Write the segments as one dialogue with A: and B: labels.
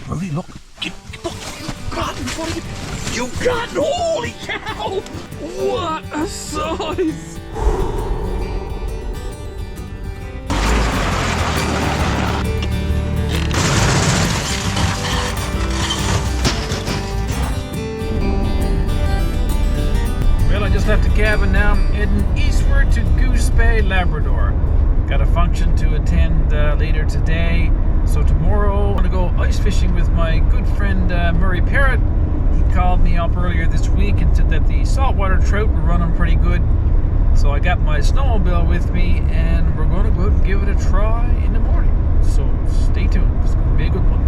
A: Rudy, look. Look. You got it, buddy. You got it. Holy cow. What a size. Well, I just left the cabin now. I'm heading eastward to Goose Bay, Labrador. Got a function to attend later today. So tomorrow I'm going to go ice fishing with my good friend Murray Parrott. He called me up earlier this week and said that the saltwater trout were running pretty good. So I got my snowmobile with me and we're going to go out and give it a try in the morning. So stay tuned. It's going to be a good one.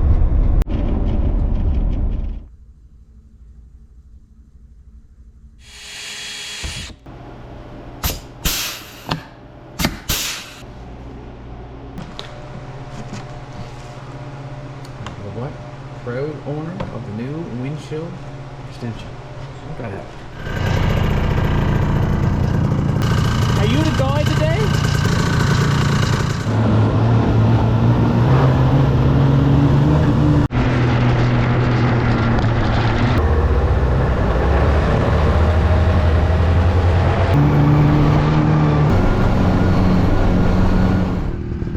A: What? Proud owner of the new windshield extension. Look at that. Are you the guy today?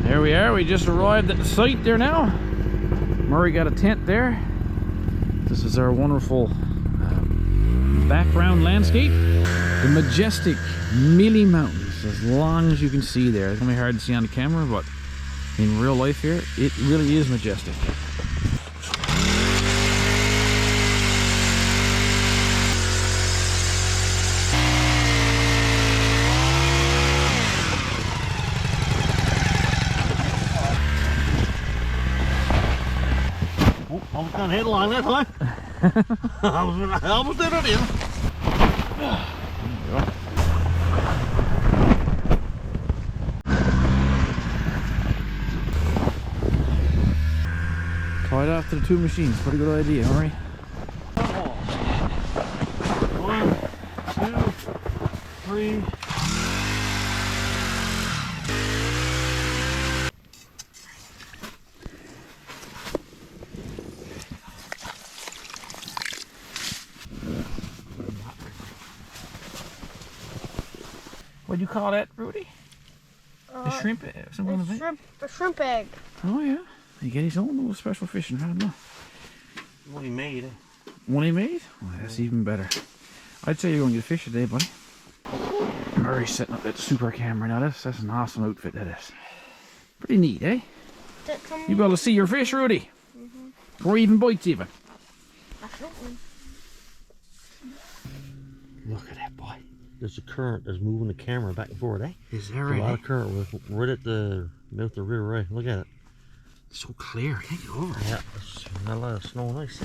A: There we are. We just arrived at the site there now. Murray got a tent there. This is our wonderful background landscape. The majestic Millie Mountains, as long as you can see there. It's going to be hard to see on the camera, but in real life here, it really is majestic.
B: I was going to hit along that time. I almost did it in.
A: Tied after the two machines. Pretty good idea, Murray.
B: 1, 2, 3.
A: What do you call that, Rudy? A shrimp egg? Some kind of egg?
C: A shrimp egg.
A: Oh yeah. He get his own little special fishing rod now.
B: What he made, eh?
A: One he made? Oh, that's even better. I'd say you're going to get a fish today, buddy. Murray's setting up that super camera now. That's an awesome outfit, that is. Pretty neat, eh? You be able to see your fish, Rudy. Or even bites, even.
C: Absolutely.
B: Look at that, boy. There's a current that's moving the camera back and forth, eh?
A: Is there
B: a lot of current. We're right at the mouth of the river, right? Look at it.
A: So clear, I can't get over it.
B: Yeah, there's not a lot of snow and ice.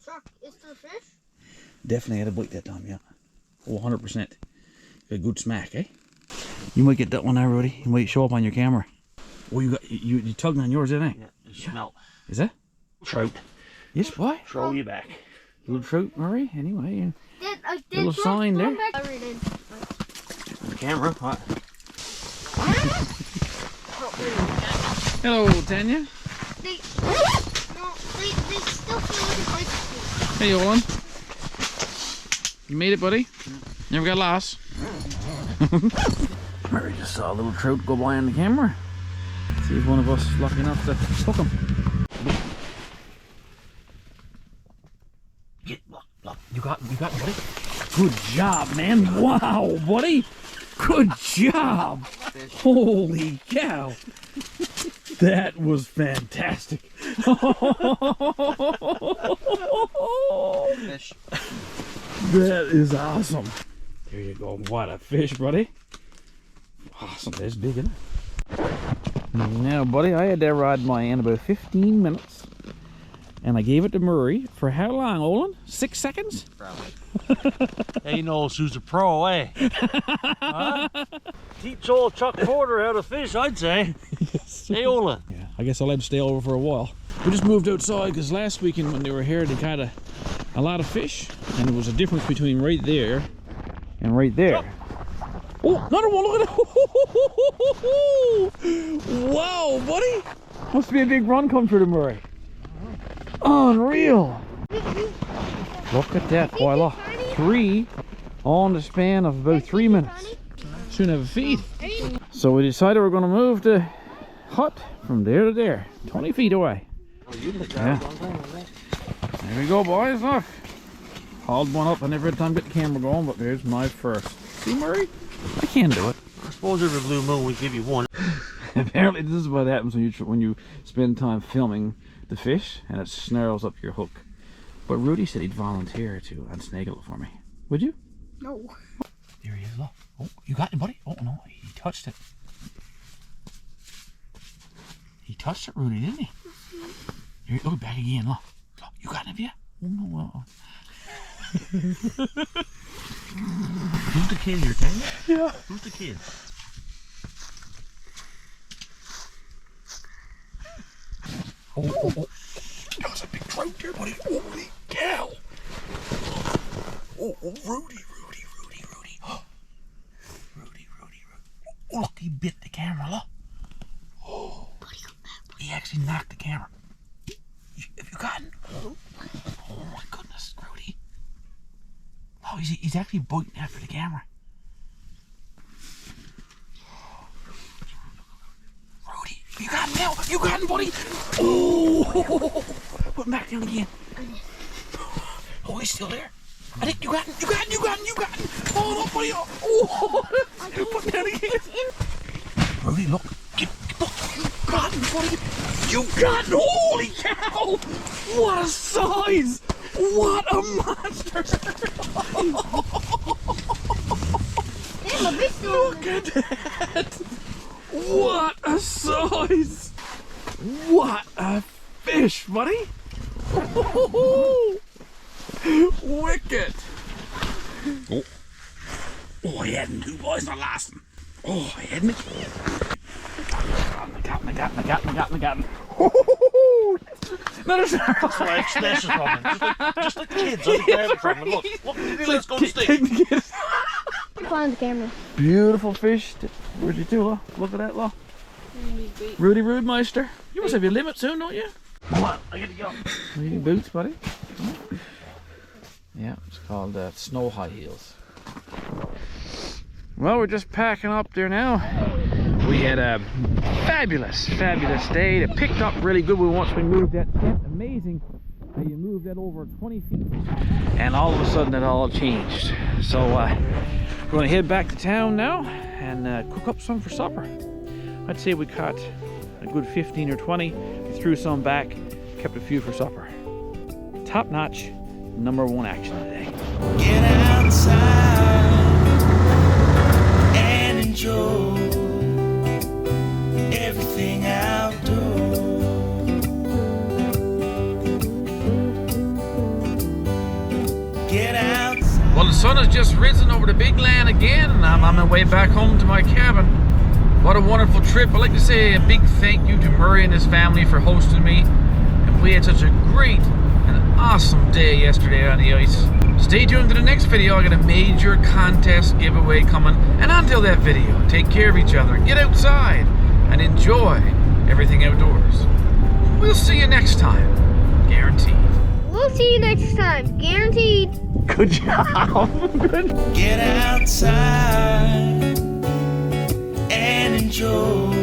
C: Chuck, is there fish?
A: Definitely had a bite that time, yeah. Oh, 100%. A good smack, eh? You might get that one now, Rudy. You might show up on your camera. Oh, you tugging on yours, didn't you?
B: Yeah, it smelt.
A: Is that?
B: Trout.
A: Yes, boy.
B: Throw you back.
A: Little trout, Murray, anyway. And
C: Did
A: little sign there.
C: I read it.
B: On the camera, what?
A: Hello, Tanya.
C: They still feel like it's
A: Hey, Olin. You made it, buddy? Never got lost? Murray just saw a little trout go by on the camera. See if one of us is lucky enough to hook him.
B: Look, you got it, buddy.
A: Good job, man. Wow, buddy. Good job. Holy cow. That was fantastic.
B: Fish.
A: That is awesome. There you go. What a fish, buddy. Awesome. That's big, isn't it? Now, buddy, I had that rod in my hand about 15 minutes. And I gave it to Murray for how long, Olin? 6 seconds?
B: Probably. He knows who's a pro, eh? Huh? Teach old Chuck Porter how to fish, I'd say.
A: Yes.
B: Hey, Ola.
A: Yeah, I guess I'll let him stay over for a while. We just moved outside because last weekend when they were here, they caught a lot of fish. And there was a difference between right there and right there. Oh, another one, look at it. Wow, buddy. Must be a big run come through the Murray. Unreal. Look at that, Koala. 3 on the span of about 3 minutes. Soon have a feed. So we decided we're going to move the hut from there to there, 20 feet away. Yeah. There we go, boys. Look. Hauled one up. I never had time to get the camera going, but there's my first. See, Murray? I can do it.
B: I suppose every blue moon we give you one.
A: Apparently this is what happens when you spend time filming the fish and it snarls up your hook. But Rudy said he'd volunteer to unsnaggle it for me. Would you?
C: No.
A: There he is, look. Oh, you got it, buddy? Oh no, he touched it. He touched it, Rudy, didn't he? Here, look back again, look. Look, you got it, have you? Oh no, well.
B: Who's the kid here, Tanya?
A: Yeah.
B: Who's the kid?
A: Oh. That was a big trout there, buddy. Holy cow. Oh, Rudy. Oh, look, he bit the camera, look. Oh, he actually knocked the camera. Have you gotten? Oh my goodness, Rudy. Oh, he's actually biting after the camera. Rudy, you got him now. You got him, buddy. Oh, put him back down again. Oh, he's still there. I think you got him. Oh, no, buddy. Oh, put him down again. Rudy, look. You got him, buddy. You got him. Holy cow. What a size. What a monster. Look at that. What a size. What a fish, buddy. Wicked. Oh, he had him too, boys, not last one. Oh, he had me. I got him. Another snarl.
B: That's why it's special from him. Just like the kids, I grab it from him. Look, let's go stick.
C: Find the camera.
A: Beautiful fish. Where'd you do, Lo? Look at that, Lo. Rudy Rudemeister. You must have your limit soon, don't you?
B: Come on, I gotta go.
A: Need your boots, buddy. Yeah, it's called snow high heels. Well, we're just packing up there now. We had a fabulous day. It picked up really good once we moved that tent. Amazing how you move that over 20 feet. And all of a sudden it all changed. So we're going to head back to town now and cook up some for supper. I'd say we caught a good 15 or 20. We threw some back, kept a few for supper. Top notch, #1 action today.
D: Get outside and enjoy everything outdoors. Get outside.
A: Well, the sun has just risen over the big land again, and I'm on my way back home to my cabin. What a wonderful trip. I'd like to say a big thank you to Murray and his family for hosting me. And we had such a great and awesome day yesterday on the ice. Stay tuned to the next video. I got a major contest giveaway coming. And until that video, take care of each other, get outside, and enjoy everything outdoors. We'll see you next time. Guaranteed.
C: We'll see you next time. Guaranteed.
A: Good job. Good.
D: Get outside and enjoy